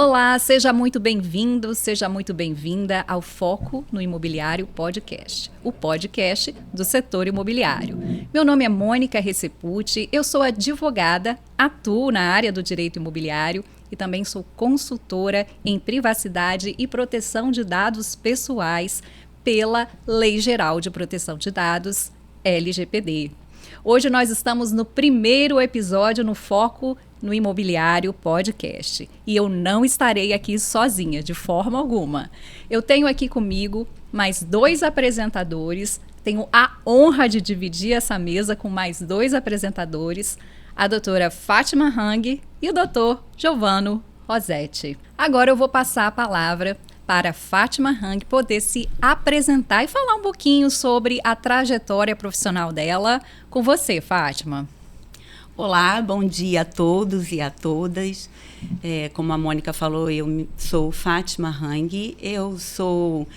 Olá, seja muito bem-vindo, seja muito bem-vinda ao Foco no Imobiliário Podcast, o podcast do setor imobiliário. Meu nome é Mônica Recepucci, eu sou advogada, atuo na área do direito imobiliário e também sou consultora em privacidade e proteção de dados pessoais pela Lei Geral de Proteção de Dados, LGPD. Hoje nós estamos no primeiro episódio no Foco no Imobiliário Podcast. E eu não estarei aqui sozinha, de forma alguma. Eu tenho aqui comigo mais 2 apresentadores. Tenho a honra de dividir essa mesa com mais 2 apresentadores, a doutora Fátima Hang e o doutor Giovano Rosetti. Agora eu vou passar a palavra para a Fátima Hang poder se apresentar e falar um pouquinho sobre a trajetória profissional dela. Com você, Fátima. Olá, bom dia a todos e a todas. Como a Mônica falou, eu sou Fátima Hang, eu sou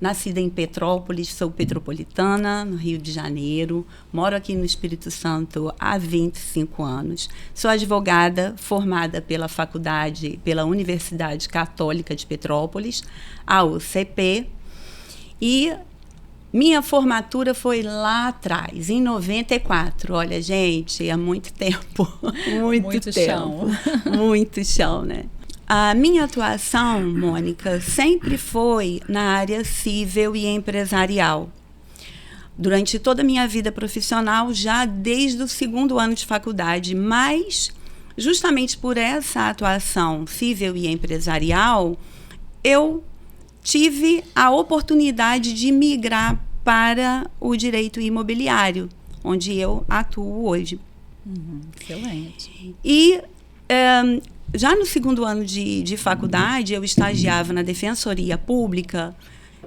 nascida em Petrópolis, sou petropolitana, no Rio de Janeiro, moro aqui no Espírito Santo há 25 anos. Sou advogada formada pela Universidade Católica de Petrópolis, a UCP, e minha formatura foi lá atrás, em 94. Olha, gente, há muito tempo. Muito tempo. Chão. Muito chão, né? A minha atuação, Mônica, sempre foi na área civil e empresarial. Durante toda a minha vida profissional, já desde o 2º ano de faculdade, mas justamente por essa atuação civil e empresarial, eu tive a oportunidade de migrar para o direito imobiliário, onde eu atuo hoje. Excelente. E já no 2º ano de faculdade, eu estagiava na Defensoria Pública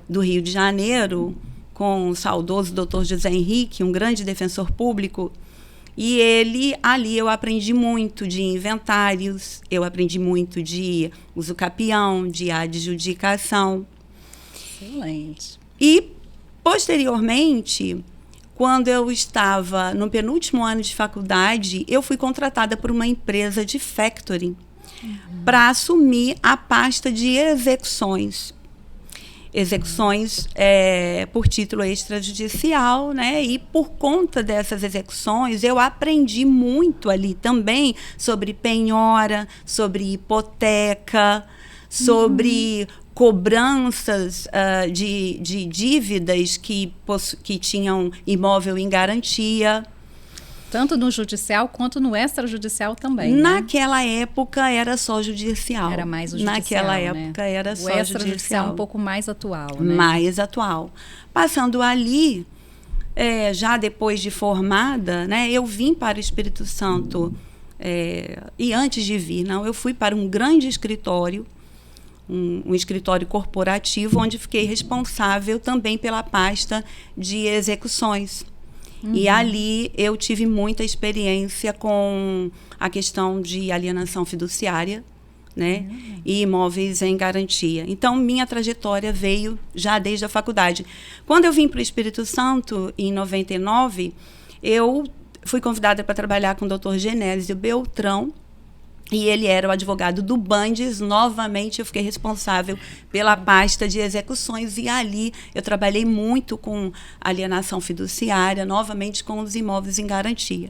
do Rio de Janeiro, com o saudoso Dr. José Henrique, um grande defensor público. E ali eu aprendi muito de inventários, eu aprendi muito de uso capião, de adjudicação. Excelente. E, posteriormente, quando eu estava no penúltimo ano de faculdade, eu fui contratada por uma empresa de factoring para assumir a pasta de execuções. Execuções por título extrajudicial, né? E por conta dessas execuções, eu aprendi muito ali também sobre penhora, sobre hipoteca, sobre cobranças de dívidas que tinham imóvel em garantia. Tanto no judicial quanto no extrajudicial também. Naquela época era só judicial. Era mais o judicial. Naquela época era só judicial. O extrajudicial um pouco mais atual, né? Mais atual. Passando ali, já depois de formada, né, eu vim para o Espírito Santo. E antes de vir, eu fui para um grande escritório, um escritório corporativo, onde fiquei responsável também pela pasta de execuções. E ali eu tive muita experiência com a questão de alienação fiduciária, né? E imóveis em garantia. Então, minha trajetória veio já desde a faculdade. Quando eu vim para o Espírito Santo, em 99, eu fui convidada para trabalhar com o Dr. Genésio Beltrão, e ele era o advogado do Bandes. Novamente, eu fiquei responsável pela pasta de execuções. E ali eu trabalhei muito com alienação fiduciária, novamente com os imóveis em garantia.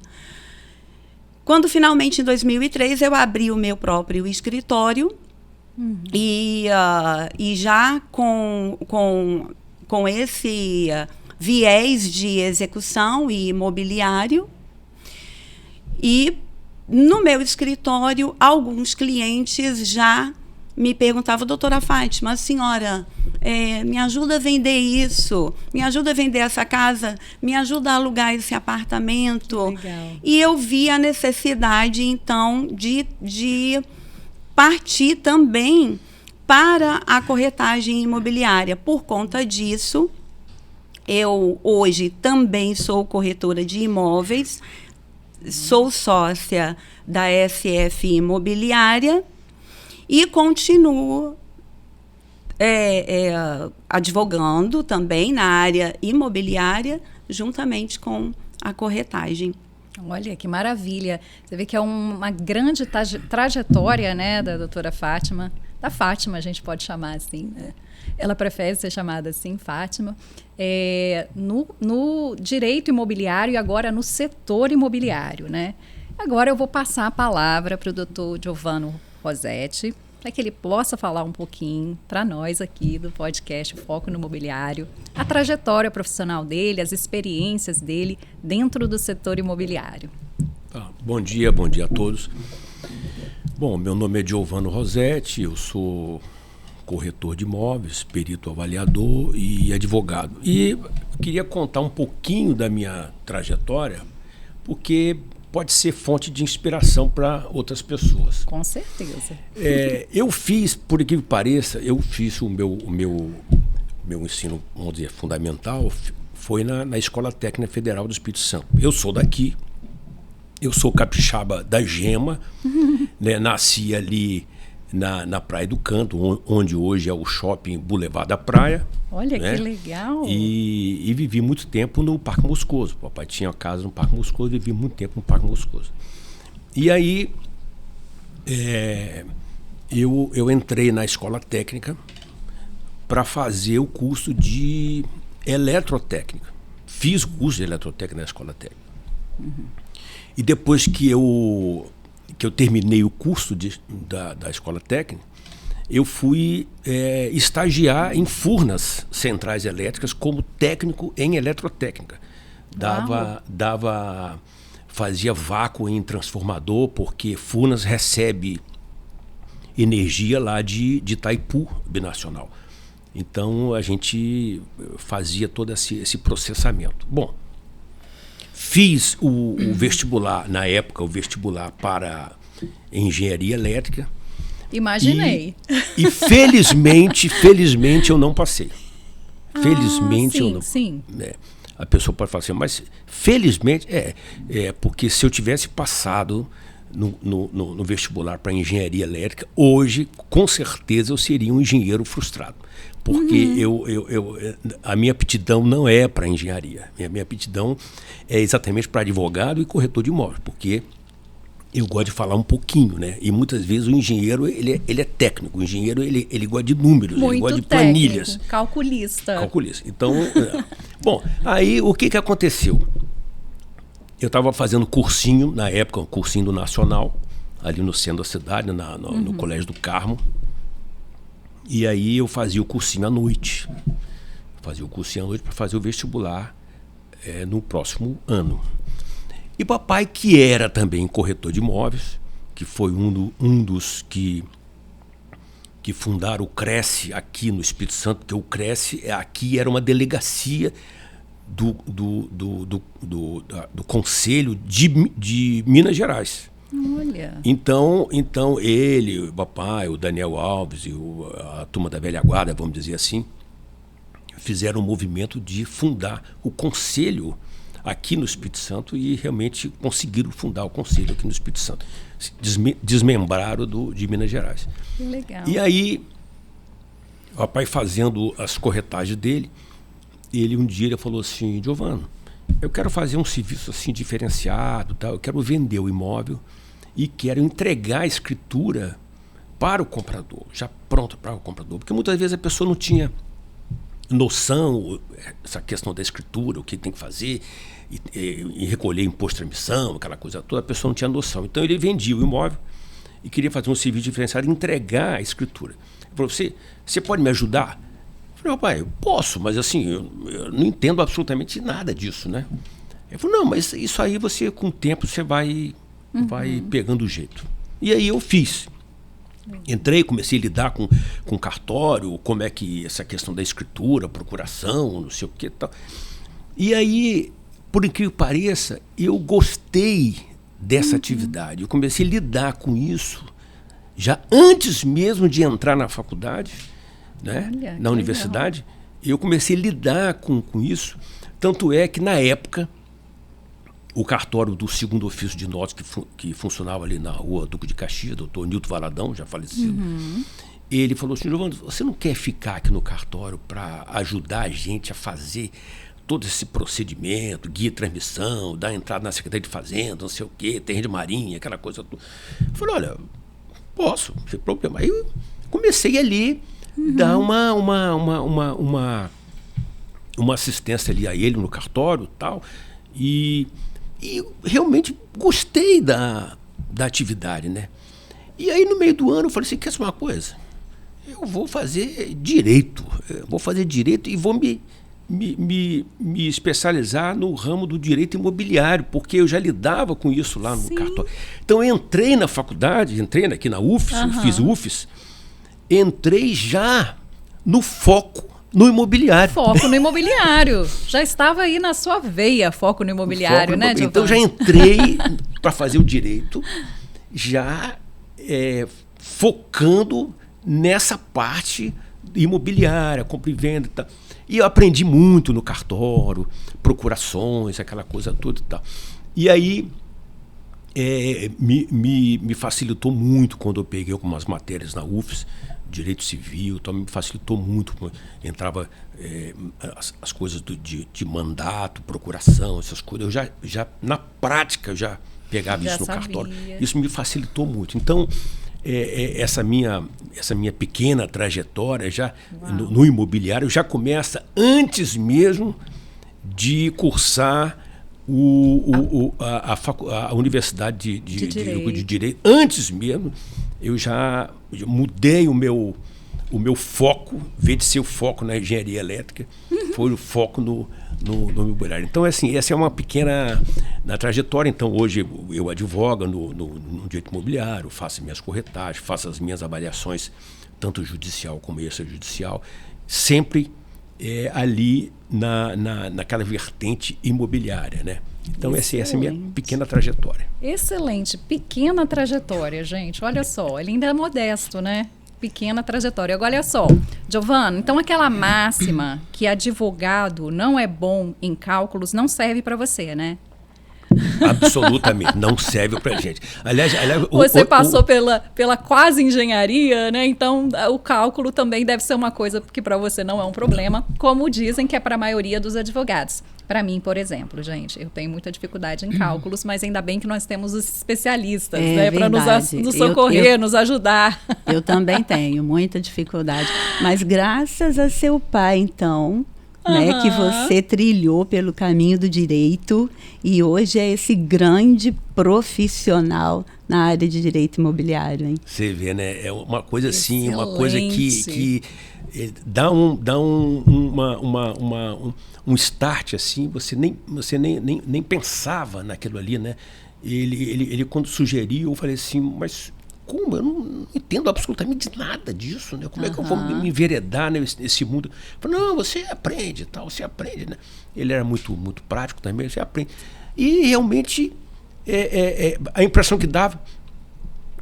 Quando, finalmente, em 2003, eu abri o meu próprio escritório. E já com esse viés de execução e imobiliário. E no meu escritório, alguns clientes já me perguntavam: doutora Fátima, a senhora me ajuda a vender isso, me ajuda a vender essa casa, me ajuda a alugar esse apartamento. Legal. E eu vi a necessidade, então, de partir também para a corretagem imobiliária. Por conta disso, eu hoje também sou corretora de imóveis. Sou sócia da SF Imobiliária e continuo advogando também na área imobiliária, juntamente com a corretagem. Olha, que maravilha. Você vê que é uma grande trajetória, né, da doutora Fátima. da Fátima, a gente pode chamar assim, né? Ela prefere ser chamada assim, Fátima, no direito imobiliário e agora no setor imobiliário, né? Agora eu vou passar a palavra para o Dr. Giovano Rossetti, para que ele possa falar um pouquinho para nós aqui do podcast Foco no Imobiliário, a trajetória profissional dele, as experiências dele dentro do setor imobiliário. Bom dia a todos. Bom, meu nome é Giovano Rossetti, eu sou corretor de imóveis, perito avaliador e advogado. E eu queria contar um pouquinho da minha trajetória, porque pode ser fonte de inspiração para outras pessoas. Com certeza. Eu fiz, por incrível que pareça, o meu ensino, vamos dizer, fundamental, foi na Escola Técnica Federal do Espírito Santo. Eu sou daqui, eu sou capixaba da Gema, né? Nasci ali na Praia do Canto, onde hoje é o Shopping Boulevard da Praia. Olha, né? Que legal! E vivi muito tempo no Parque Moscoso. O papai tinha uma casa no Parque Moscoso, vivi muito tempo no Parque Moscoso. E aí eu entrei na escola técnica para fazer o curso de eletrotécnica. Fiz o curso de eletrotécnica na escola técnica. E depois que eu terminei o curso da escola técnica, eu fui estagiar em Furnas Centrais Elétricas como técnico em eletrotécnica. Fazia vácuo em transformador, porque Furnas recebe energia lá de Itaipu, binacional. Então a gente fazia todo esse processamento. Bom, fiz o vestibular, na época, o vestibular para engenharia elétrica. Imaginei. E felizmente eu não passei. Felizmente sim, eu não. Sim. A pessoa pode falar assim, mas felizmente porque se eu tivesse passado no vestibular para engenharia elétrica, hoje com certeza eu seria um engenheiro frustrado. Porque a minha aptidão não é para engenharia. A minha aptidão é exatamente para advogado e corretor de imóveis, porque eu gosto de falar um pouquinho, né? E muitas vezes o engenheiro ele é técnico, o engenheiro ele gosta de números, muito ele gosta de técnico, planilhas. Calculista. Então, bom, aí o que aconteceu? Eu estava fazendo cursinho, na época, um cursinho do Nacional, ali no centro da cidade, no Colégio do Carmo. E aí eu fazia o cursinho à noite. Para fazer o vestibular no próximo ano. E papai, que era também corretor de imóveis, que foi um dos que fundaram o Cresce aqui no Espírito Santo, porque o Cresce aqui era uma delegacia do Conselho de Minas Gerais. Olha. Então ele, o papai, o Daniel Alves e a turma da velha guarda, vamos dizer assim, fizeram um movimento de fundar o Conselho aqui no Espírito Santo e realmente conseguiram fundar o Conselho aqui no Espírito Santo. Desmembraram de Minas Gerais. Que legal. E aí, o papai fazendo as corretagens dele, um dia ele falou assim, Giovano, eu quero fazer um serviço assim diferenciado, tá? Eu quero vender o imóvel e quero entregar a escritura para o comprador, já pronto para o comprador. Porque muitas vezes a pessoa não tinha noção, essa questão da escritura, o que tem que fazer, e recolher imposto de transmissão, aquela coisa toda, a pessoa não tinha noção. Então ele vendia o imóvel e queria fazer um serviço diferenciado e entregar a escritura. Ele falou, você pode me ajudar? Eu falei, pai, eu posso, mas assim, eu não entendo absolutamente nada disso, né? Ele falou, não, mas isso aí você, com o tempo, você vai pegando o jeito. E aí eu fiz. Entrei, comecei a lidar com cartório, como é que essa questão da escritura, procuração, não sei o que e tal. E aí, por incrível que pareça, eu gostei dessa atividade. Eu comecei a lidar com isso já antes mesmo de entrar na faculdade, né? Olha, Na universidade. Eu comecei a lidar com isso. Tanto é que, na época, o cartório do segundo ofício de notas, que funcionava ali na rua Duque de Caxias, doutor Nilton Valadão, já falecido, ele falou assim, Giovano, você não quer ficar aqui no cartório para ajudar a gente a fazer todo esse procedimento, guia de transmissão, dar entrada na Secretaria de Fazenda, não sei o quê, terreno de marinha, aquela coisa toda. Eu falei, olha, posso, sem problema. Aí comecei ali dar uma assistência ali a ele no cartório e tal. E realmente gostei da atividade, né? E aí, no meio do ano, eu falei assim, quer saber uma coisa? Eu vou fazer direito. E vou me especializar no ramo do direito imobiliário, porque eu já lidava com isso lá no cartório. Então, eu entrei na faculdade, entrei aqui na UFES, fiz UFES, entrei já no foco no imobiliário. Foco no imobiliário. Já estava aí na sua veia, foco no imobiliário, né, Giovanni? Então, já entrei para fazer o direito, já focando nessa parte imobiliária, compra e venda e tal. E eu aprendi muito no cartório, procurações, aquela coisa toda e tal. E aí me facilitou muito quando eu peguei algumas matérias na UFES, direito civil, então me facilitou muito. Entrava as coisas de mandato, procuração, essas coisas. Eu já na prática, já pegava isso no cartório. Isso me facilitou muito. Então, essa minha pequena trajetória já no imobiliário já começa antes mesmo de cursar a Universidade de Direito. Antes mesmo, eu já mudei o meu foco, em vez de ser o foco na engenharia elétrica, foi o foco no imobiliário. Então, assim, essa é uma pequena na trajetória. Então, hoje eu advogo no direito imobiliário, faço minhas corretagens, faço as minhas avaliações, tanto judicial como extrajudicial, sempre ali naquela vertente imobiliária, né? Então, essa é a minha pequena trajetória. Excelente, pequena trajetória, gente. Olha só, ele ainda é modesto, né? Pequena trajetória. Agora, olha só, Giovanna, então aquela máxima que advogado não é bom em cálculos não serve para você, né? Absolutamente, não serve pra gente. Aliás, você passou pela quase engenharia, né? Então o cálculo também deve ser uma coisa que para você não é um problema, como dizem que é para a maioria dos advogados. Para mim, por exemplo, gente, eu tenho muita dificuldade em cálculos, mas ainda bem que nós temos os especialistas, né, para nos socorrer, nos ajudar. Eu também tenho muita dificuldade, mas graças a seu pai, então, né, que você trilhou pelo caminho do direito e hoje é esse grande profissional na área de direito imobiliário, hein? Você vê, né? É uma coisa assim, Excelente. Uma coisa que dá um start assim, você nem pensava naquilo ali, né? Ele quando sugeriu, eu falei assim, mas como? Eu não entendo absolutamente nada disso, né? Como é que eu vou me enveredar nesse mundo? Eu falei, não, você aprende, tal, você aprende, né? Ele era muito prático também, você aprende. E realmente a impressão que dava,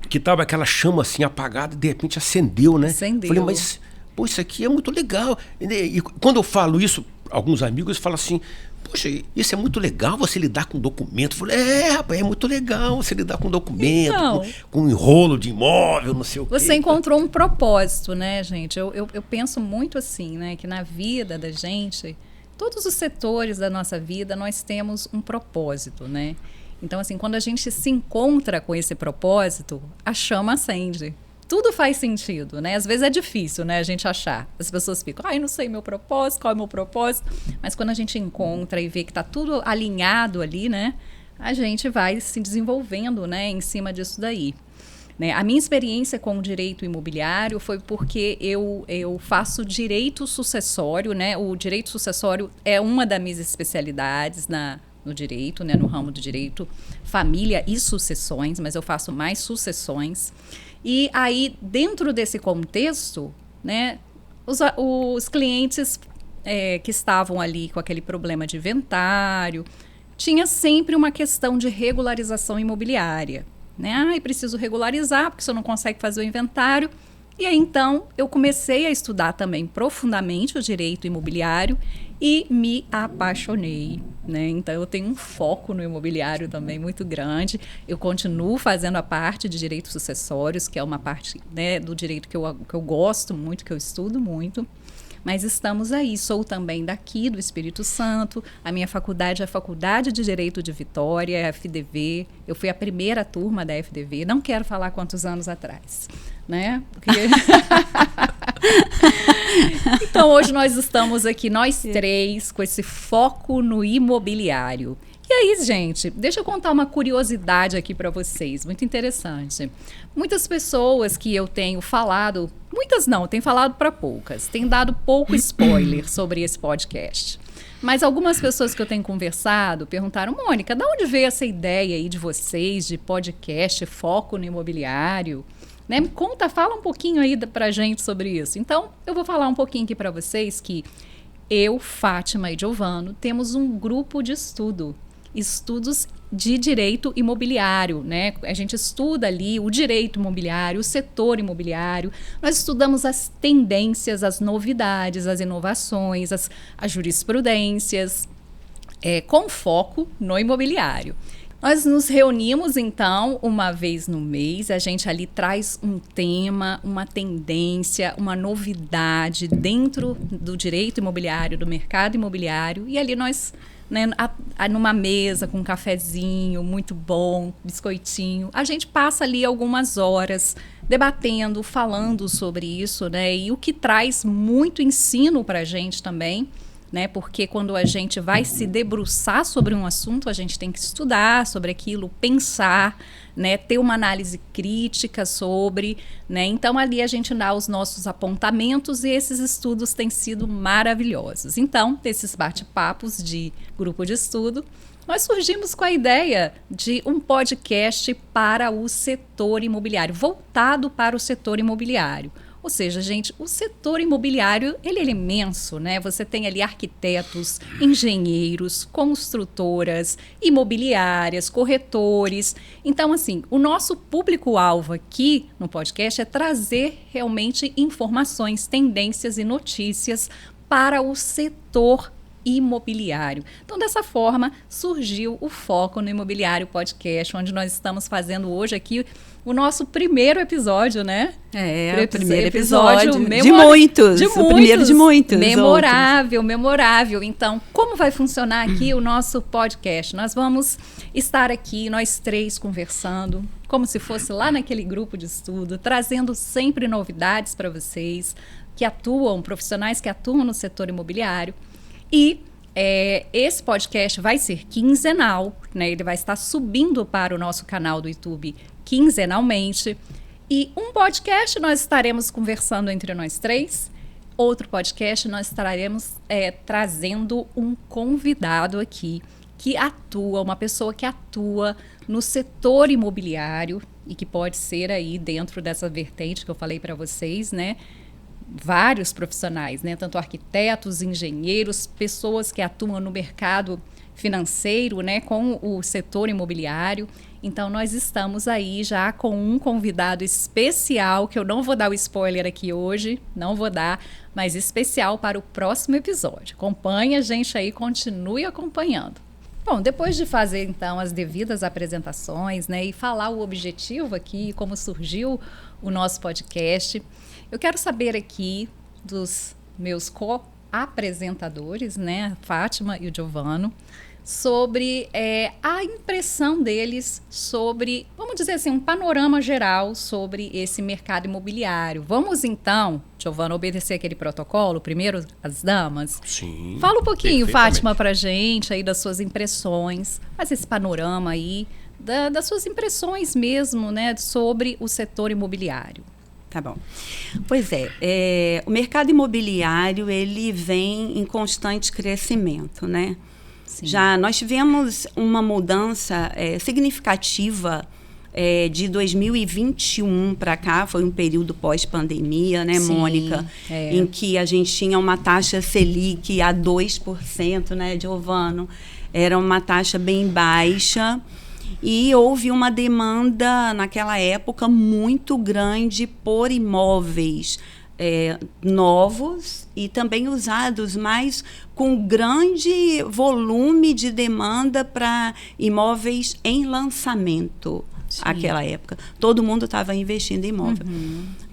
que estava aquela chama assim apagada, de repente acendeu, né? Acendeu. Falei, mas pô, isso aqui é muito legal. E quando eu falo isso, alguns amigos falam assim, poxa, isso é muito legal você lidar com documento. Eu falei, rapaz, é muito legal você lidar com documento, então, com enrolo de imóvel, não sei o quê. Você encontrou um propósito, né, gente? Eu penso muito assim, né, que na vida da gente, todos os setores da nossa vida, nós temos um propósito, né? Então, assim, quando a gente se encontra com esse propósito, a chama acende. Tudo faz sentido, né? Às vezes é difícil, né, a gente achar. As pessoas ficam, não sei meu propósito, qual é o meu propósito? Mas quando a gente encontra e vê que está tudo alinhado ali, né, a gente vai se desenvolvendo, né, em cima disso daí. Né? A minha experiência com o direito imobiliário foi porque eu faço direito sucessório, né? O direito sucessório é uma das minhas especialidades no direito, né, no ramo do direito, família e sucessões, mas eu faço mais sucessões. E aí, dentro desse contexto, né, os clientes que estavam ali com aquele problema de inventário, tinha sempre uma questão de regularização imobiliária. Né? Preciso regularizar, porque você não consegue fazer o inventário. E aí, então, eu comecei a estudar também profundamente o direito imobiliário e me apaixonei, né? Então, eu tenho um foco no imobiliário também muito grande. Eu continuo fazendo a parte de direitos sucessórios, que é uma parte, né, do direito que eu gosto muito, que eu estudo muito. mas estamos aí. Sou também daqui, do Espírito Santo. A minha faculdade é a Faculdade de Direito de Vitória, a FDV. Eu fui a primeira turma da FDV. Não quero falar quantos anos atrás, né? Porque... Então, hoje nós estamos aqui, nós três, com esse foco no imobiliário. E aí, gente, deixa eu contar uma curiosidade aqui para vocês, muito interessante. Muitas pessoas que eu tenho falado, muitas não, eu tenho falado para poucas, tenho dado pouco spoiler sobre esse podcast. Mas algumas pessoas que eu tenho conversado perguntaram, Mônica, de onde veio essa ideia aí de vocês, de podcast, foco no imobiliário? Né? Me conta, fala um pouquinho aí pra gente sobre isso. Então, eu vou falar um pouquinho aqui para vocês que eu, Fátima e Giovano, temos um grupo de estudos de direito imobiliário, né? A gente estuda ali o direito imobiliário, o setor imobiliário, nós estudamos as tendências, as novidades, as inovações, as jurisprudências, com foco no imobiliário. Nós nos reunimos, então, uma vez no mês, a gente ali traz um tema, uma tendência, uma novidade dentro do direito imobiliário, do mercado imobiliário, e ali nós, né, numa mesa com um cafezinho muito bom, biscoitinho, a gente passa ali algumas horas debatendo, falando sobre isso, né, e o que traz muito ensino para a gente também, né? Porque quando a gente vai se debruçar sobre um assunto, a gente tem que estudar sobre aquilo, pensar, né? Ter uma análise crítica sobre, né? Então ali a gente dá os nossos apontamentos e esses estudos têm sido maravilhosos. Então, desses bate-papos de grupo de estudo, nós surgimos com a ideia de um podcast para o setor imobiliário, voltado para o setor imobiliário. Ou seja, gente, o setor imobiliário, ele é imenso, né? Você tem ali arquitetos, engenheiros, construtoras, imobiliárias, corretores. Então, assim, o nosso público-alvo aqui no podcast é trazer realmente informações, tendências e notícias para o setor imobiliário. Então, dessa forma, surgiu o Foco no Imobiliário Podcast, onde nós estamos fazendo hoje aqui o nosso primeiro episódio, né? O primeiro episódio de muitos. O primeiro de muitos. Memorável. Então, como vai funcionar aqui o nosso podcast? Nós vamos estar aqui, nós três, conversando, como se fosse lá naquele grupo de estudo, trazendo sempre novidades para vocês, profissionais que atuam no setor imobiliário. E esse podcast vai ser quinzenal, né? Ele vai estar subindo para o nosso canal do YouTube quinzenalmente. E um podcast nós estaremos conversando entre nós três. Outro podcast nós estaremos trazendo um convidado aqui uma pessoa que atua no setor imobiliário e que pode ser aí dentro dessa vertente que eu falei para vocês, né? Vários profissionais, né? Tanto arquitetos, engenheiros, pessoas que atuam no mercado financeiro, né? Com o setor imobiliário. Então, nós estamos aí já com um convidado especial, que eu não vou dar o spoiler aqui hoje, não vou dar, mas especial para o próximo episódio. Acompanhe a gente aí, continue acompanhando. Bom, depois de fazer, então, as devidas apresentações, né? E falar o objetivo aqui, como surgiu o nosso podcast, eu quero saber aqui dos meus co-apresentadores, né, Fátima e o Giovano, sobre a impressão deles sobre, vamos dizer assim, um panorama geral sobre esse mercado imobiliário. Vamos então, Giovano, obedecer aquele protocolo, primeiro as damas? Sim. Fala um pouquinho, Fátima, pra gente aí das suas impressões, faz esse panorama aí, das suas impressões mesmo, né, sobre o setor imobiliário. Tá bom. Pois o mercado imobiliário, ele vem em constante crescimento, né? Sim. Já nós tivemos uma mudança significativa de 2021 para cá, foi um período pós-pandemia, né, Sim, Mônica? Em que a gente tinha uma taxa Selic a 2%, né, Giovano? Era uma taxa bem baixa. E houve uma demanda, naquela época, muito grande por imóveis novos e também usados, mas com grande volume de demanda para imóveis em lançamento, aquela época. Todo mundo estava investindo em imóvel.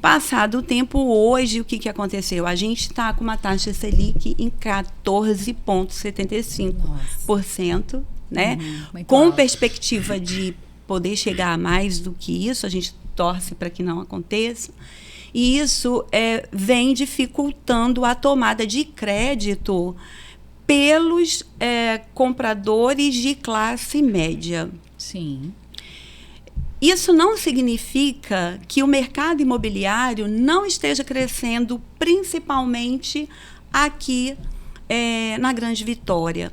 Passado o tempo, hoje, o que aconteceu? A gente está com uma taxa Selic em 14,75%, né? Com perspectiva de poder chegar a mais do que isso, a gente torce para que não aconteça. E isso vem dificultando a tomada de crédito pelos compradores de classe média. Sim. Isso não significa que o mercado imobiliário não esteja crescendo, principalmente aqui na Grande Vitória.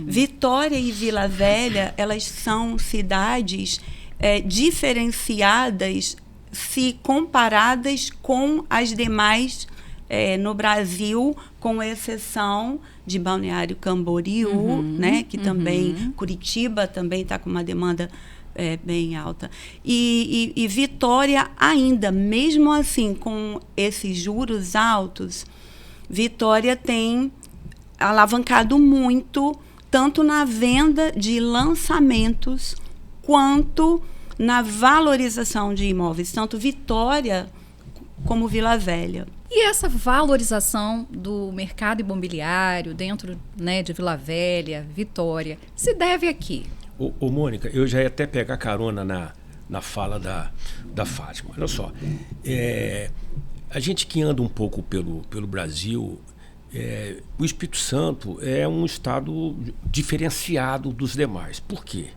Vitória e Vila Velha, elas são cidades diferenciadas se comparadas com as demais no Brasil, com exceção de Balneário Camboriú, né, que também, Curitiba também está com uma demanda bem alta. E Vitória ainda, mesmo assim, com esses juros altos, Vitória tem alavancado muito, tanto na venda de lançamentos, quanto na valorização de imóveis, tanto Vitória como Vila Velha. E essa valorização do mercado imobiliário dentro, né, de Vila Velha, Vitória, se deve a quê? Ô, Mônica, eu já ia até pegar carona na fala da Fátima. Olha só, a gente que anda um pouco pelo Brasil, o Espírito Santo é um estado diferenciado dos demais. Por quê?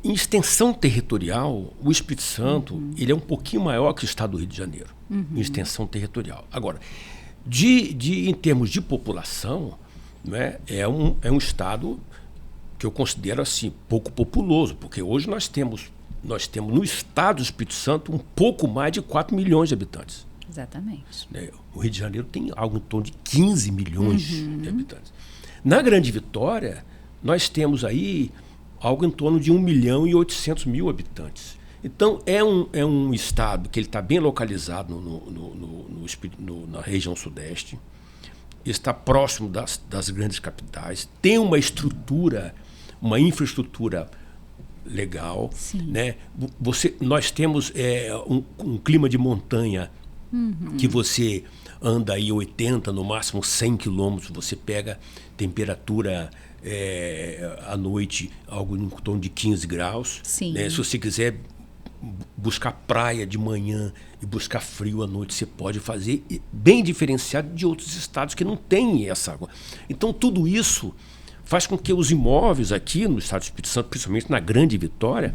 Em extensão territorial, o Espírito Santo ele é um pouquinho maior que o estado do Rio de Janeiro, em extensão territorial. Agora, em termos de população, né, é um estado que eu considero assim pouco populoso, porque hoje nós temos no estado do Espírito Santo um pouco mais de 4 milhões de habitantes. Exatamente. O Rio de Janeiro tem algo em torno de 15 milhões de habitantes. Na Grande Vitória, nós temos aí algo em torno de 1.800.000 habitantes. Então, é um estado que ele está bem localizado na região sudeste, está próximo das grandes capitais, tem uma infraestrutura legal, né? Nós temos um clima de montanha que você anda aí 80, no máximo 100 quilômetros, você pega temperatura à noite, algo em torno de 15 graus. Né? Se você quiser buscar praia de manhã e buscar frio à noite, você pode fazer, bem diferenciado de outros estados que não têm essa água. Então, tudo isso faz com que os imóveis aqui no estado do Espírito Santo, principalmente na Grande Vitória,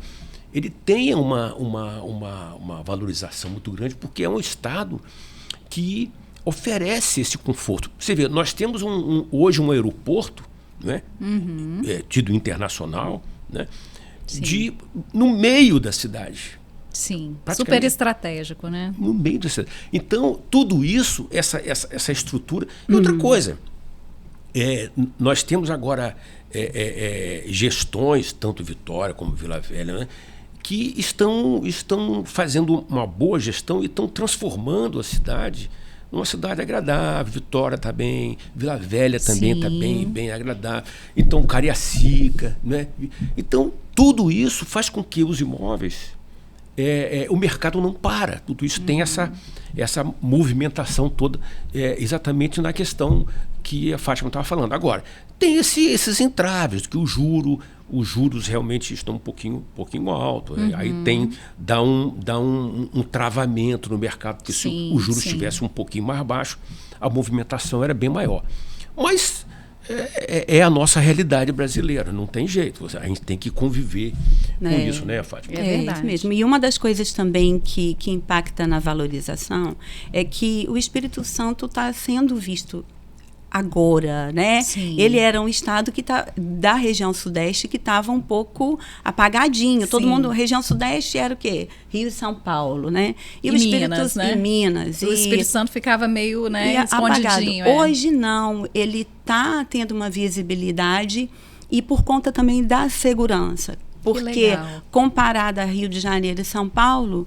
ele tenha uma valorização muito grande, porque é um estado que oferece esse conforto. Você vê, nós temos hoje um aeroporto, né, tido internacional, né, no meio da cidade. Sim, super estratégico, né? No meio da cidade. Então, tudo isso, essa estrutura... E outra coisa, nós temos agora gestões, tanto Vitória como Vila Velha, né, que estão fazendo uma boa gestão e estão transformando a cidade numa cidade agradável. Vitória está bem, Vila Velha também está bem agradável. Então, Cariacica, né? Então, tudo isso faz com que os imóveis, o mercado não para. Tudo isso tem essa movimentação toda, exatamente na questão que a Fátima estava falando. Agora, tem esses entraves, que os juros realmente estão um pouquinho alto. Aí dá um travamento no mercado, porque se os juros estivessem um pouquinho mais baixo, a movimentação era bem maior. Mas é a nossa realidade brasileira, não tem jeito. A gente tem que conviver com isso, né, Fátima? É verdade mesmo. E uma das coisas também que impacta na valorização é que o Espírito Santo está sendo visto agora, né? Ele era um estado da região sudeste que estava um pouco apagadinho. Todo mundo, região sudeste era o quê? Rio e São Paulo, né? E o Minas, né? E Minas. O Espírito Santo ficava meio, né, escondidinho. Hoje não, ele está tendo uma visibilidade e por conta também da segurança. Porque comparado a Rio de Janeiro e São Paulo,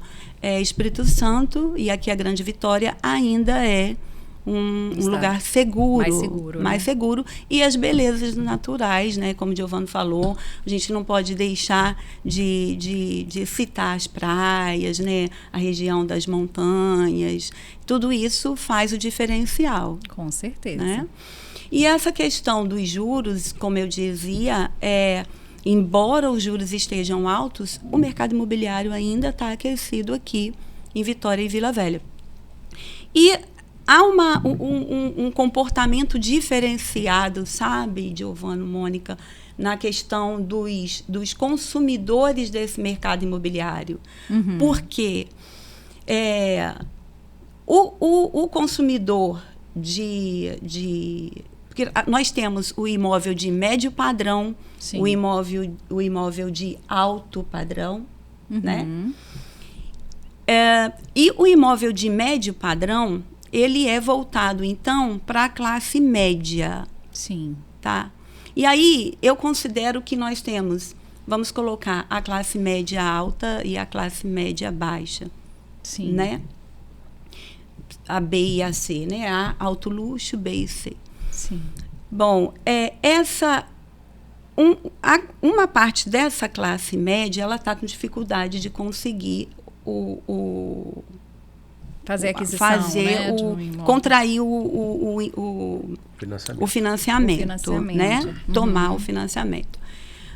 Espírito Santo e aqui a Grande Vitória ainda é um lugar seguro. Mais seguro. Mais seguro. E as belezas naturais, né? Como o Giovano falou, a gente não pode deixar de citar as praias, né? A região das montanhas. Tudo isso faz o diferencial. Com certeza. Né? E essa questão dos juros, como eu dizia, embora os juros estejam altos, o mercado imobiliário ainda está aquecido aqui em Vitória e Vila Velha. E há um comportamento diferenciado, sabe, Giovano, Mônica, na questão dos consumidores desse mercado imobiliário. Uhum. Porque o consumidor porque nós temos o imóvel de médio padrão, o imóvel de alto padrão, né? E o imóvel de médio padrão, ele é voltado, então, para a classe média. Sim. Tá? E aí, eu considero que nós temos, vamos colocar a classe média alta e a classe média baixa. Sim. Né? A B e a C, né? A alto luxo, B e C. Sim. Bom, uma parte dessa classe média, ela está com dificuldade de conseguir fazer a aquisição, né, contrair o financiamento, né? Tomar o financiamento.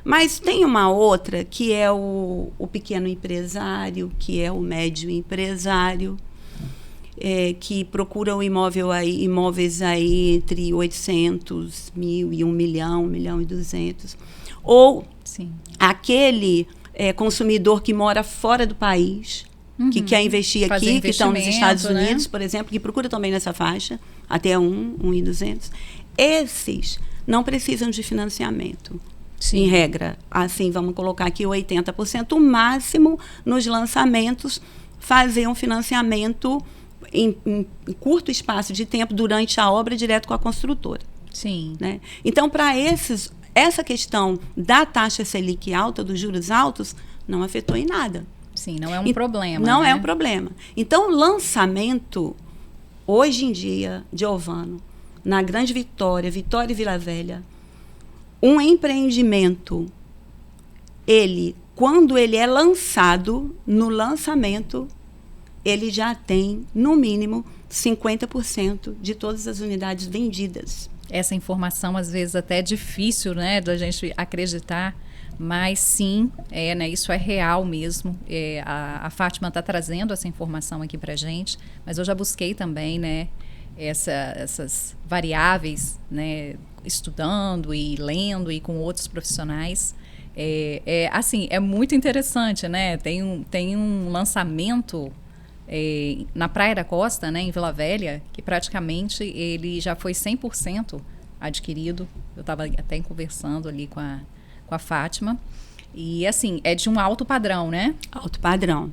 Mas tem uma outra que é o pequeno empresário, que é o médio empresário, que procuram imóveis aí entre 800 mil e 1 milhão, 1 milhão e 200. Ou aquele consumidor que mora fora do país, que quer investir aqui, que estão nos Estados Unidos, por exemplo, que procura também nessa faixa, até 1.200. Esses não precisam de financiamento. Em regra, assim, vamos colocar aqui 80%, o máximo nos lançamentos, fazer um financiamento em curto espaço de tempo durante a obra direto com a construtora. Sim. Né? Então, para essa questão da taxa Selic alta, dos juros altos, não afetou em nada. Sim, não é um problema. Não né? é um problema. Então, o lançamento, hoje em dia, Giovano, na Grande Vitória, Vitória e Vila Velha, um empreendimento, quando ele é lançado, no lançamento, ele já tem, no mínimo, 50% de todas as unidades vendidas. Essa informação, às vezes, até é difícil, né, da gente acreditar, mas sim, né, isso é real mesmo. A Fátima está trazendo essa informação aqui para a gente, mas eu já busquei também, né, essas variáveis, né, estudando e lendo e com outros profissionais. Assim, é muito interessante, né? Tem um lançamento na Praia da Costa, né, em Vila Velha, que praticamente ele já foi 100% adquirido. Eu estava até conversando ali com a Fátima. E, assim, é de um alto padrão, né? Alto padrão.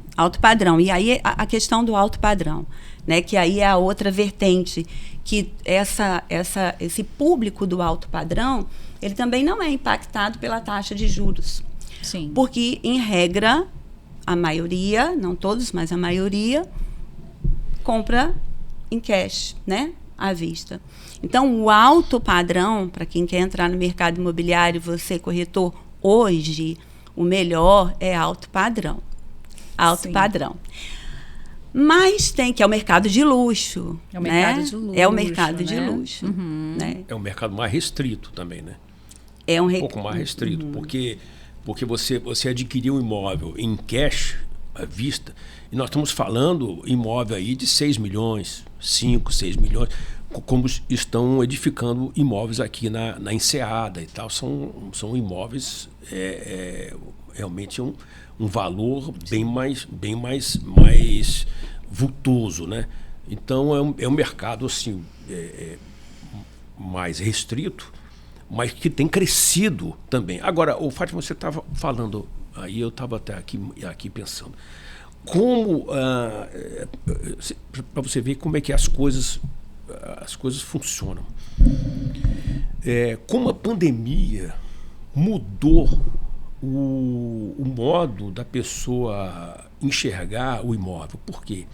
E aí a questão do alto padrão, né? Que aí é a outra vertente, que esse público do alto padrão, ele também não é impactado pela taxa de juros. Sim. Porque, em regra, a maioria, não todos, mas a maioria, compra em cash, né? À vista. Então, o alto padrão, para quem quer entrar no mercado imobiliário, você, corretor, hoje, o melhor é alto padrão. Alto padrão. Mas que é o mercado de luxo. É o mercado de luxo. É o mercado de né? luxo. Uhum. Né? É um mercado mais restrito também, né? É um pouco mais restrito, porque você adquiriu um imóvel em cash, à vista, e nós estamos falando imóvel aí de 6 milhões, 5, 6 milhões, como estão edificando imóveis aqui na Enseada e tal. São imóveis realmente um valor bem mais vultoso, né? Então é um mercado assim, mais restrito, mas que tem crescido também. Agora, o Fátima, você estava falando, aí eu estava até aqui pensando, como para você ver como é que as coisas funcionam. Como a pandemia mudou o modo da pessoa enxergar o imóvel. Por quê?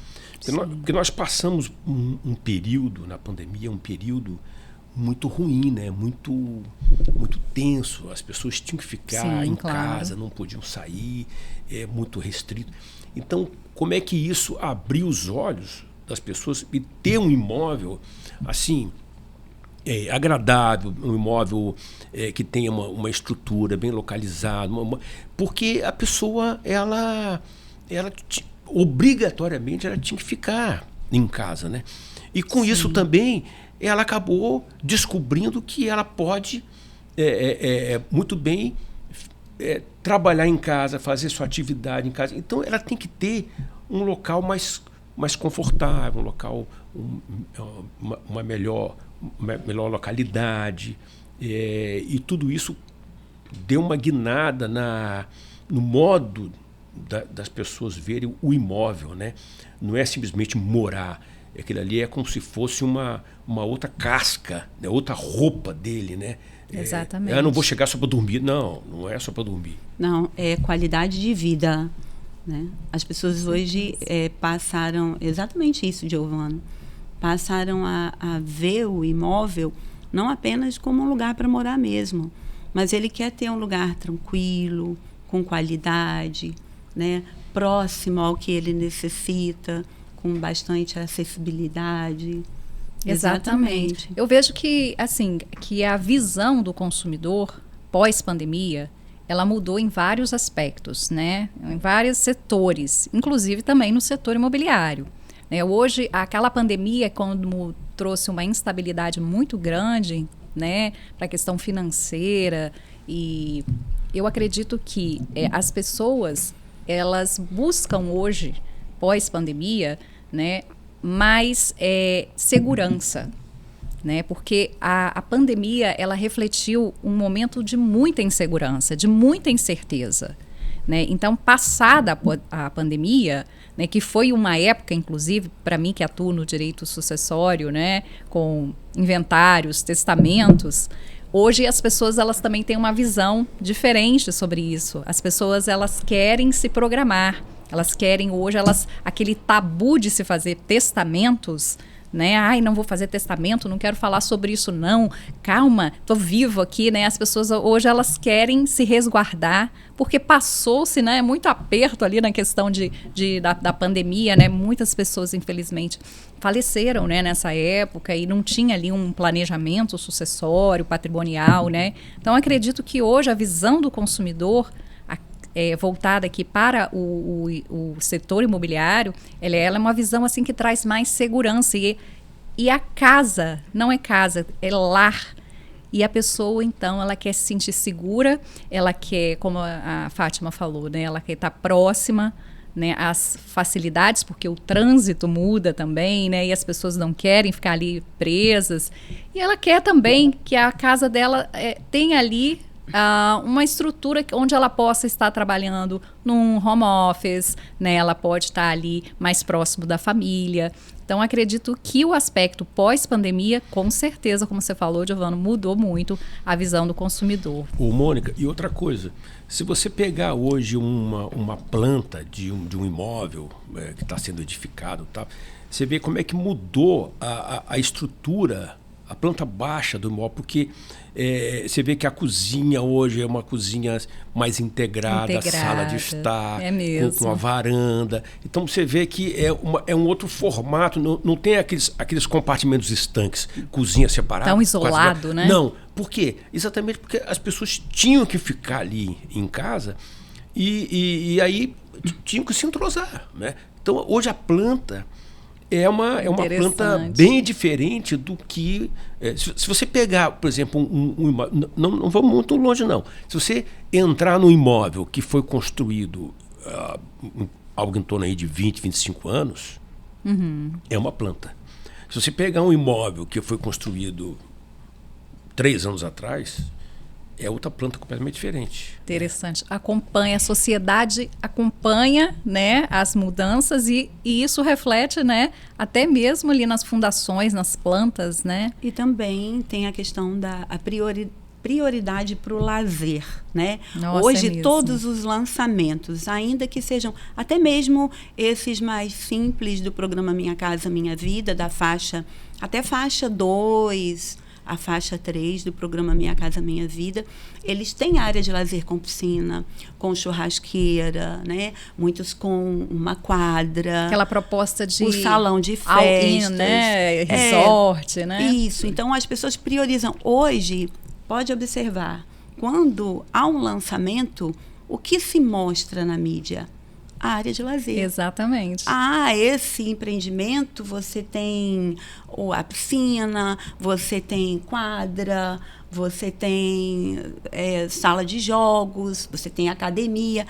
Porque nós passamos um período na pandemia, um período muito ruim, né? Muito tenso. As pessoas tinham que ficar em casa, não podiam sair, muito restrito. Então, como é que isso abriu os olhos das pessoas e ter um imóvel assim agradável, um imóvel que tenha uma estrutura bem localizada, porque a pessoa ela obrigatoriamente ela tinha que ficar em casa, né? E com isso também ela acabou descobrindo que ela pode muito bem trabalhar em casa, fazer sua atividade em casa. Então ela tem que ter um local mais confortável, um local, uma melhor localidade, e tudo isso deu uma guinada no modo das pessoas verem o imóvel, né? Não é simplesmente morar, aquilo ali é como se fosse uma outra casca, né? Outra roupa dele, né? Exatamente. Eu não vou chegar só para dormir. Não é só para dormir. Não, é qualidade de vida, né? As pessoas hoje passaram exatamente isso, Giovana. Passaram a ver o imóvel não apenas como um lugar para morar mesmo, mas ele quer ter um lugar tranquilo, com qualidade, né? Próximo ao que ele necessita, com bastante acessibilidade. Exatamente. Eu vejo que, assim, que a visão do consumidor pós-pandemia, ela mudou em vários aspectos, né? Em vários setores, inclusive também no setor imobiliário. Hoje, aquela pandemia, quando trouxe uma instabilidade muito grande, né, para a questão financeira, e eu acredito que as pessoas, elas buscam hoje, pós-pandemia, né, mais segurança, né, porque a pandemia, ela refletiu um momento de muita insegurança, de muita incerteza, né? Então, passada a pandemia, né, que foi uma época, inclusive, para mim que atuo no direito sucessório, né, com inventários, testamentos, hoje as pessoas elas também têm uma visão diferente sobre isso. As pessoas elas querem se programar, elas querem hoje, aquele tabu de se fazer testamentos, né? Ai, não vou fazer testamento, não quero falar sobre isso não. Calma, tô vivo aqui, né? As pessoas hoje elas querem se resguardar porque passou-se, né, muito aperto ali na questão da pandemia, né? Muitas pessoas, infelizmente, faleceram, né, nessa época e não tinha ali um planejamento sucessório, patrimonial, né? Então, acredito que hoje a visão do consumidor voltada aqui para o setor imobiliário, ela é uma visão assim que traz mais segurança e a casa não é casa, é lar. E a pessoa, então, ela quer se sentir segura, ela quer, como a Fátima falou, né, ela quer estar próxima, né, às facilidades, porque o trânsito muda também, né, e as pessoas não querem ficar ali presas. E ela quer também que a casa dela tenha ali uma estrutura onde ela possa estar trabalhando num home office, né? Ela pode estar ali mais próximo da família. Então, acredito que o aspecto pós-pandemia, com certeza, como você falou, Giovana, mudou muito a visão do consumidor. Mônica, e outra coisa, se você pegar hoje uma planta de um imóvel que está sendo edificado, tá, você vê como é que mudou a estrutura, a planta baixa do imóvel, porque você vê que a cozinha hoje é uma cozinha mais integrada, a sala de estar, com a varanda. Então você vê que é um outro formato, não tem aqueles compartimentos estanques, cozinha separada. Tão isolado, né? Não, por quê? Exatamente porque as pessoas tinham que ficar ali em casa e aí tinham que se entrosar, né? Então hoje a planta é uma planta bem diferente do que... se você pegar, por exemplo, um imóvel... Não vamos muito longe, não. Se você entrar num imóvel que foi construído algo em torno aí de 20, 25 anos, é uma planta. Se você pegar um imóvel que foi construído 3 anos atrás, é outra planta completamente diferente. Interessante. A sociedade acompanha, né, as mudanças e isso reflete, né, até mesmo ali nas fundações, nas plantas, né? E também tem a questão da prioridade para o lazer, né? Nossa, Hoje, é mesmo. todos os lançamentos, ainda que sejam até mesmo esses mais simples do programa Minha Casa Minha Vida, da faixa, até faixa 2, a faixa 3 do programa Minha Casa Minha Vida, eles têm área de lazer com piscina, com churrasqueira, né? Muitos com uma quadra. Aquela proposta de... o salão de all-in, festas. né? Resort, né? Isso. Então, as pessoas priorizam. Hoje, pode observar, quando há um lançamento, o que se mostra na mídia? A área de lazer. Exatamente. Esse empreendimento, você tem a piscina, você tem quadra, você tem sala de jogos, você tem academia.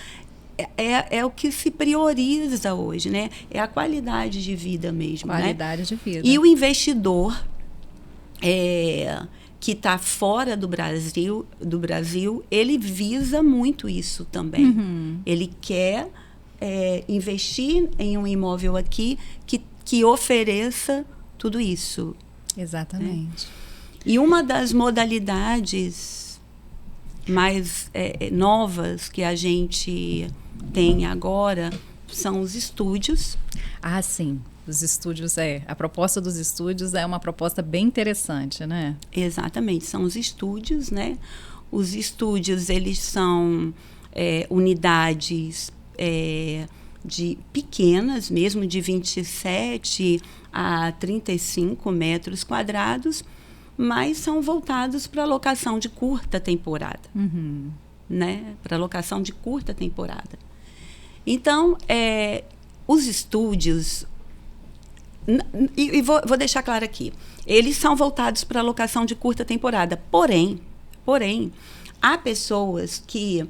É o que se prioriza hoje, né? É a qualidade de vida mesmo. Qualidade de vida. E o investidor que está fora do Brasil, ele visa muito isso também. Uhum. Ele quer investir em um imóvel aqui que ofereça tudo isso. Exatamente. E uma das modalidades mais novas que a gente tem agora são os estúdios. Ah, sim. Os estúdios, a proposta dos estúdios é uma proposta bem interessante, né? Exatamente, são os estúdios, né? Os estúdios, eles são unidades de pequenas, mesmo de 27 a 35 metros quadrados, mas são voltados para locação de curta temporada. Uhum. Né? Para locação de curta temporada. Então, os estúdios, e vou deixar claro aqui, eles são voltados para locação de curta temporada. Porém, há pessoas que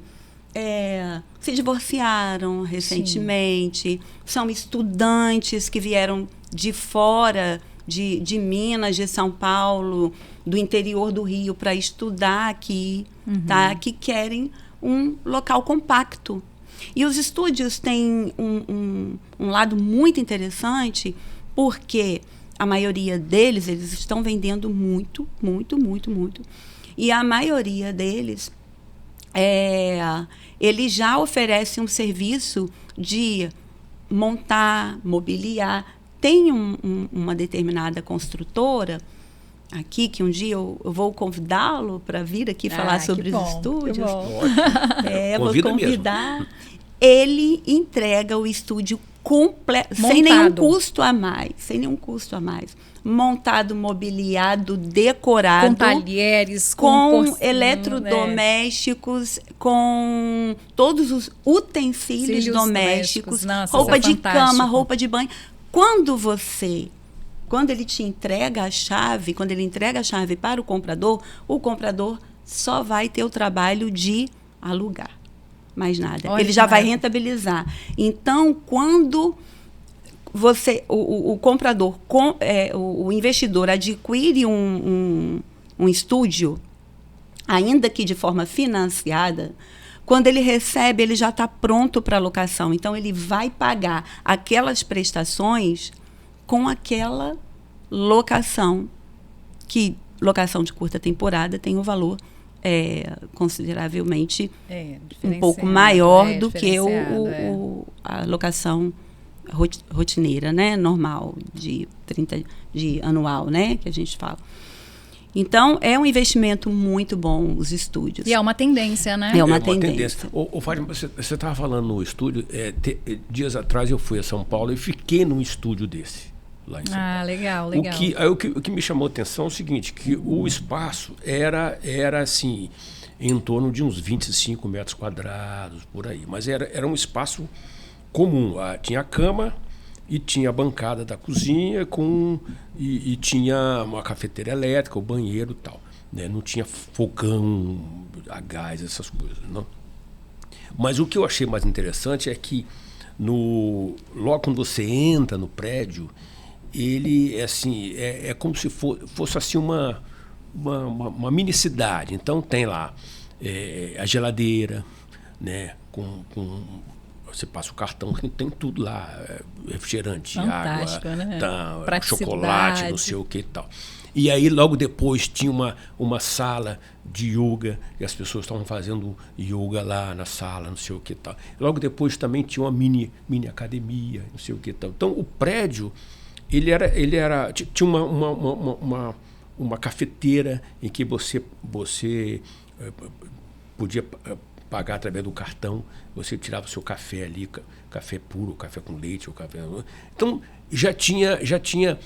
se divorciaram recentemente, são estudantes que vieram de fora de Minas, de São Paulo, do interior do Rio, para estudar aqui, tá? Que querem um local compacto. E os estúdios têm um lado muito interessante, porque a maioria deles, eles estão vendendo muito, muito, muito, muito. E a maioria deles, eles já oferecem um serviço de montar, mobiliar. Tem uma determinada construtora aqui, que um dia eu vou convidá-lo para vir aqui falar sobre os estúdios. Vou convidar. Mesmo. Ele entrega o estúdio completo, sem nenhum custo a mais. Montado, mobiliado, decorado. Com talheres, com eletrodomésticos, com todos os utensílios domésticos. Nossa, roupa de cama, roupa de banho. Quando ele te entrega a chave, quando ele entrega a chave para o comprador só vai ter o trabalho de alugar. Mais nada. Olha, ele já vai rentabilizar. Então, quando o comprador, o investidor adquire um estúdio, ainda que de forma financiada, quando ele recebe, ele já está pronto para locação. Então, ele vai pagar aquelas prestações com aquela locação, que locação de curta temporada tem um valor consideravelmente um pouco maior do que a locação rotineira, né? Normal, de anual, né? Que a gente fala. Então, é um investimento muito bom, os estúdios. E é uma tendência, né? É uma tendência. Fátima, você estava falando no estúdio, dias atrás eu fui a São Paulo e fiquei num estúdio desse, lá em São Paulo. Legal. O que me chamou a atenção é o seguinte, que o espaço era assim, em torno de uns 25 metros quadrados, por aí. Mas era um espaço comum. Tinha a cama e tinha a bancada da cozinha e tinha uma cafeteira elétrica, o banheiro e tal. Né? Não tinha fogão a gás, essas coisas. Não. Mas o que eu achei mais interessante é que logo quando você entra no prédio, ele assim, é como se fosse assim uma mini cidade. Então tem lá a geladeira, né, com você passa o cartão, tem tudo lá, refrigerante, fantástico, água, né? chocolate, não sei o que e tal. E aí, logo depois, tinha uma sala de yoga, e as pessoas estavam fazendo yoga lá na sala, não sei o que tal. Logo depois também tinha uma mini academia, não sei o que tal. Então, o prédio, tinha uma cafeteira em que você podia pagar através do cartão, você tirava o seu café ali, café puro, café com leite, ou café. Então já tinha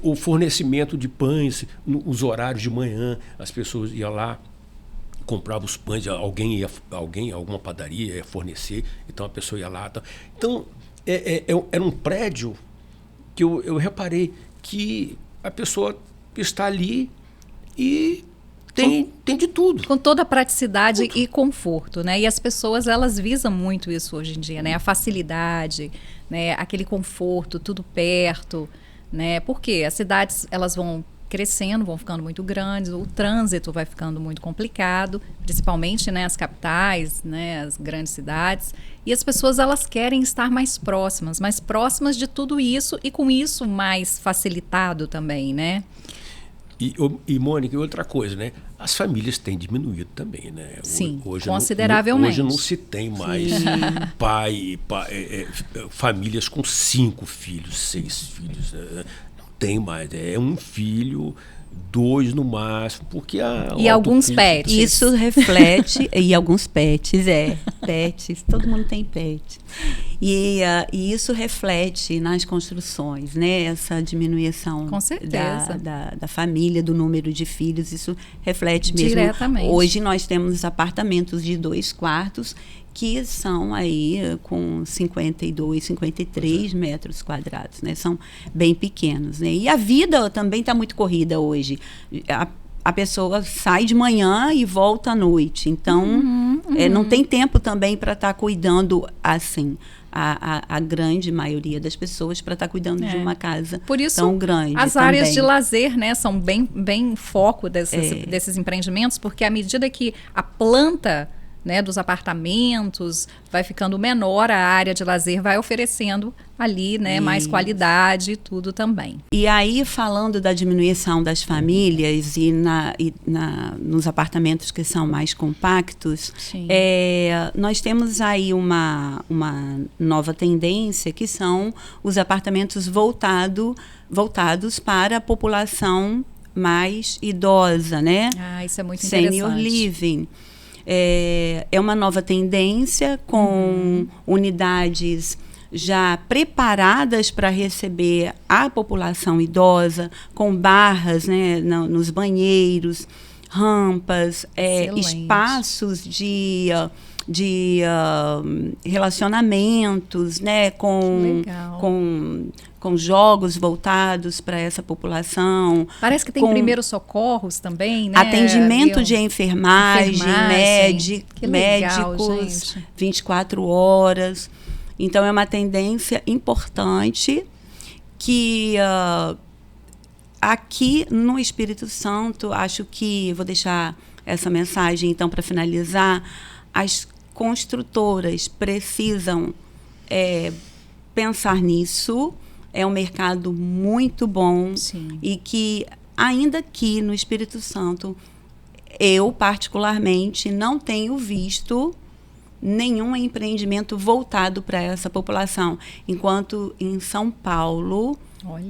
o fornecimento de pães, os horários de manhã, as pessoas iam lá, compravam os pães, alguma padaria ia fornecer, então a pessoa ia lá. Então era um prédio que eu reparei que a pessoa está ali e tem de tudo. Com toda a praticidade e conforto, né? E as pessoas, elas visam muito isso hoje em dia, né? A facilidade, né? Aquele conforto, tudo perto, né? Porque as cidades, elas vão crescendo, vão ficando muito grandes, o trânsito vai ficando muito complicado, principalmente, né, as capitais, né, as grandes cidades, e as pessoas, elas querem estar mais próximas de tudo isso, e com isso mais facilitado também, né? E Mônica, outra coisa, né? As famílias têm diminuído também, né? Sim, hoje consideravelmente. Hoje não se tem mais famílias com 5 filhos, 6 filhos. Né? Não tem mais. É um filho, 2 no máximo, porque e alguns pets. Isso reflete, e alguns pets, pets, todo mundo tem pet. E isso reflete nas construções, né? Essa diminuição com certeza. Da família, do número de filhos, isso reflete mesmo. Diretamente. Hoje nós temos apartamentos de 2 quartos que são aí com 52, 53 metros quadrados, né? São bem pequenos, né? E a vida também está muito corrida hoje. A pessoa sai de manhã e volta à noite. Então, não tem tempo também para estar cuidando assim. A grande maioria das pessoas para estar cuidando de uma casa por isso, tão grande. As também. áreas de lazer, né, são bem foco desses empreendimentos, porque à medida que a planta, né, dos apartamentos vai ficando menor, a área de lazer vai oferecendo ali, né, mais qualidade e tudo também. E aí, falando da diminuição das famílias nos apartamentos que são mais compactos, nós temos aí uma nova tendência, que são os apartamentos voltados para a população mais idosa, né? Isso é muito interessante. Senior living. É uma nova tendência, com unidades já preparadas para receber a população idosa, com barras, né, nos banheiros, rampas, espaços de relacionamentos, né, com jogos voltados para essa população. Parece que tem primeiros socorros também, né? Atendimento de enfermagem legal, médicos, gente. 24 horas. Então, é uma tendência importante que aqui no Espírito Santo, acho que, vou deixar essa mensagem então para finalizar, as construtoras precisam pensar nisso. É um mercado muito bom. Sim. E que, ainda aqui no Espírito Santo, eu particularmente não tenho visto nenhum empreendimento voltado para essa população, enquanto em São Paulo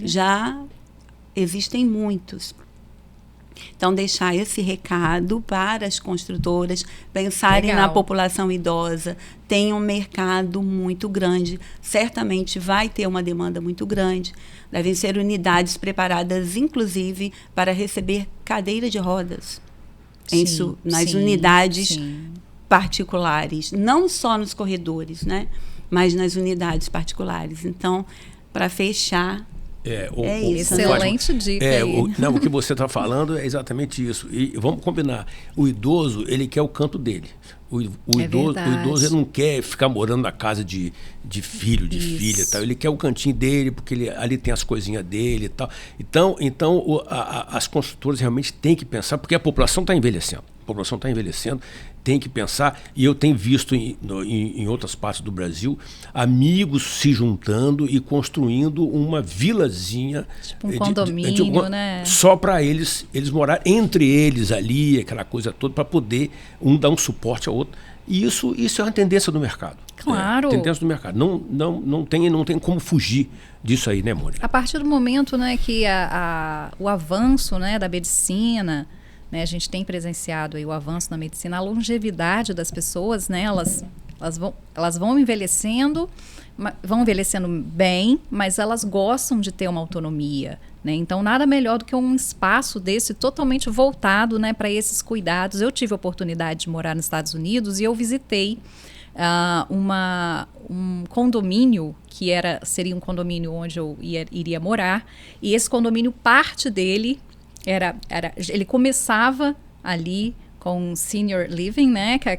já existem muitos. Então, deixar esse recado para as construtoras pensarem na população idosa. Tem um mercado muito grande, certamente vai ter uma demanda muito grande. Devem ser unidades preparadas, inclusive, para receber cadeira de rodas. Nas unidades particulares, não só nos corredores, né? Mas nas unidades particulares. Então, para fechar... isso. Excelente dica aí. O que você está falando é exatamente isso. E vamos combinar. O idoso, ele quer o canto dele. O idoso ele não quer ficar morando na casa de filho, de filha. Tal. Ele quer o cantinho dele, porque ali tem as coisinhas dele e tal. Então as construtoras realmente têm que pensar, porque a população está envelhecendo. A população está envelhecendo, tem que pensar, e eu tenho visto em outras partes do Brasil, amigos se juntando e construindo uma vilazinha. Tipo um condomínio, né? Só para eles morarem entre eles ali, aquela coisa toda, para poder um dar um suporte ao outro. E isso é uma tendência do mercado. Claro. Tendência do mercado. Não tem como fugir disso aí, né, Mônica? A partir do momento, né, que o avanço, né, da medicina, né, a gente tem presenciado aí o avanço na medicina, a longevidade das pessoas, né, elas vão envelhecendo bem, mas elas gostam de ter uma autonomia, né? Então, nada melhor do que um espaço desse totalmente voltado, né, para esses cuidados. Eu tive a oportunidade de morar nos Estados Unidos e eu visitei um condomínio que seria um condomínio onde eu iria morar, e esse condomínio, parte dele ele começava ali com senior living, né, que é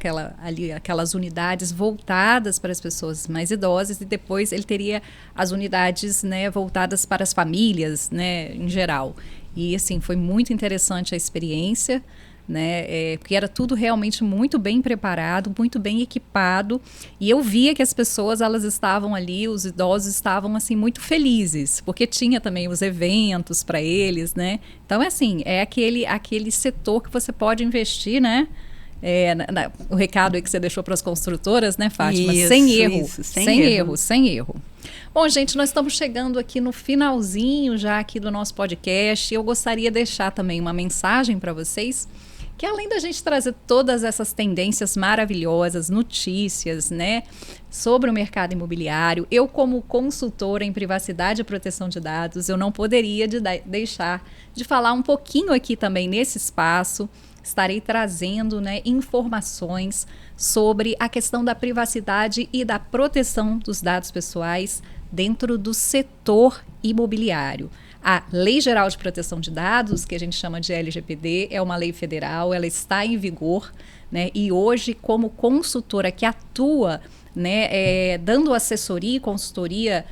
aquelas unidades voltadas para as pessoas mais idosas, e depois ele teria as unidades, né, voltadas para as famílias, né, em geral. E assim, foi muito interessante a experiência, né, porque era tudo realmente muito bem preparado, muito bem equipado, e eu via que as pessoas, elas estavam ali, os idosos estavam assim muito felizes, porque tinha também os eventos para eles, né? Então assim, é aquele setor que você pode investir, né? O recado aí que você deixou para as construtoras, né, Fátima? Sem erro. Bom, gente, nós estamos chegando aqui no finalzinho já aqui do nosso podcast, e eu gostaria de deixar também uma mensagem para vocês, que além da gente trazer todas essas tendências maravilhosas, notícias, né, sobre o mercado imobiliário, eu, como consultora em privacidade e proteção de dados, eu não poderia deixar de falar um pouquinho aqui também nesse espaço. Estarei trazendo, né, informações sobre a questão da privacidade e da proteção dos dados pessoais dentro do setor imobiliário. A Lei Geral de Proteção de Dados, que a gente chama de LGPD, é uma lei federal, ela está em vigor, né? E hoje, como consultora que atua, né, dando assessoria e consultoria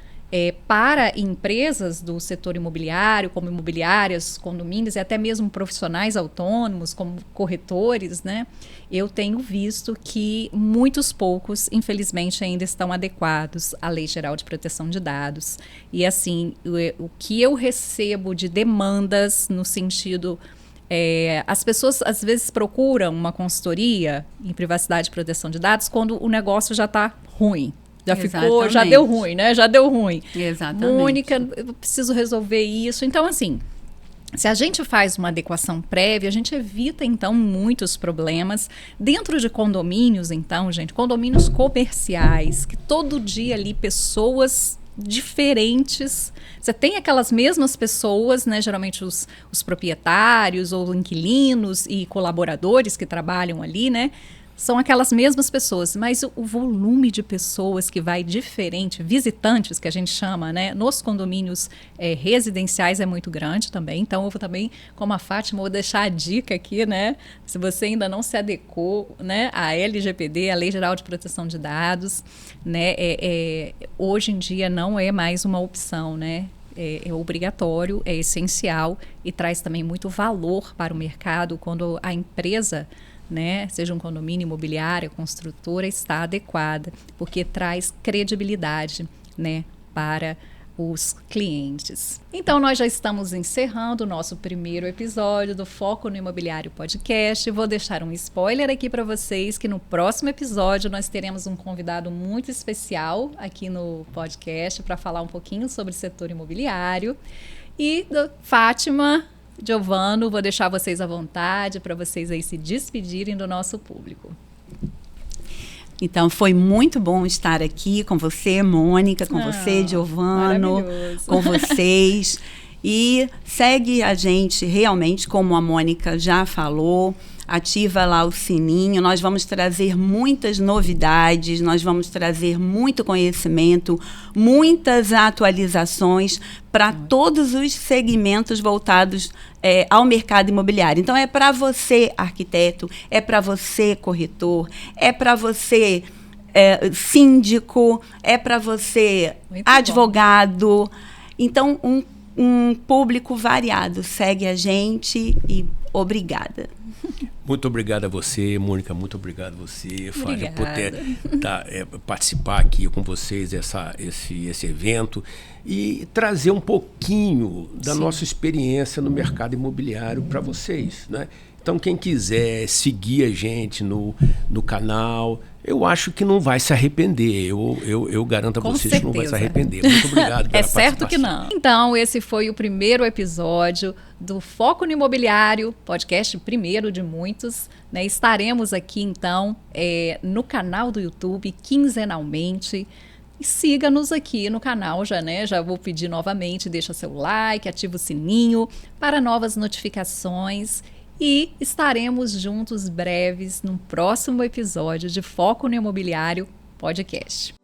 para empresas do setor imobiliário, como imobiliárias, condomínios e até mesmo profissionais autônomos, como corretores, né? Eu tenho visto que muitos poucos, infelizmente, ainda estão adequados à Lei Geral de Proteção de Dados. E assim, o que eu recebo de demandas no sentido... as pessoas às vezes procuram uma consultoria em privacidade e proteção de dados quando o negócio já está ruim. Já deu ruim, né? Já deu ruim. Exatamente. Mônica, eu preciso resolver isso. Então, assim, se a gente faz uma adequação prévia, a gente evita, então, muitos problemas. Dentro de condomínios, então, gente, condomínios comerciais, que todo dia ali pessoas diferentes. Você tem aquelas mesmas pessoas, né? Geralmente os proprietários ou inquilinos e colaboradores que trabalham ali, né? São aquelas mesmas pessoas, mas o volume de pessoas que vai diferente, visitantes que a gente chama, né, nos condomínios residenciais é muito grande também. Então, eu vou também, como a Fátima, vou deixar a dica aqui, né, se você ainda não se adequou, né, à LGPD, a Lei Geral de Proteção de Dados, né, hoje em dia não é mais uma opção, né. É obrigatório, é essencial e traz também muito valor para o mercado quando a empresa, né, seja um condomínio, imobiliária, construtora, está adequada, porque traz credibilidade, né, para os clientes. Então, nós já estamos encerrando o nosso primeiro episódio do Foco no Imobiliário Podcast. Vou deixar um spoiler aqui para vocês, que no próximo episódio nós teremos um convidado muito especial aqui no podcast para falar um pouquinho sobre o setor imobiliário. E Fátima, Giovano, vou deixar vocês à vontade para vocês aí se despedirem do nosso público. Então, foi muito bom estar aqui com você, Mônica, com você, Giovano, com vocês. E segue a gente realmente, como a Mônica já falou, ativa lá o sininho. Nós vamos trazer muitas novidades, nós vamos trazer muito conhecimento, muitas atualizações para todos os segmentos voltados ao mercado imobiliário. Então, é para você, arquiteto, é para você, corretor, é para você, síndico, é para você, advogado. Então, um público variado. Segue a gente e obrigada. Muito obrigado a você, Mônica, muito obrigado a você, Fábio, por ter participar aqui com vocês esse evento e trazer um pouquinho da nossa experiência no mercado imobiliário para vocês, né? Então, quem quiser seguir a gente no canal, eu acho que não vai se arrepender. Eu garanto a vocês que não vai se arrepender. Muito obrigado pela É certo que não. Então, esse foi o primeiro episódio do Foco no Imobiliário, podcast primeiro de muitos, né? Estaremos aqui, então, no canal do YouTube, quinzenalmente. E siga-nos aqui no canal já, né? Já vou pedir novamente, deixa seu like, ativa o sininho para novas notificações. E estaremos juntos breves num próximo episódio de Foco no Imobiliário Podcast.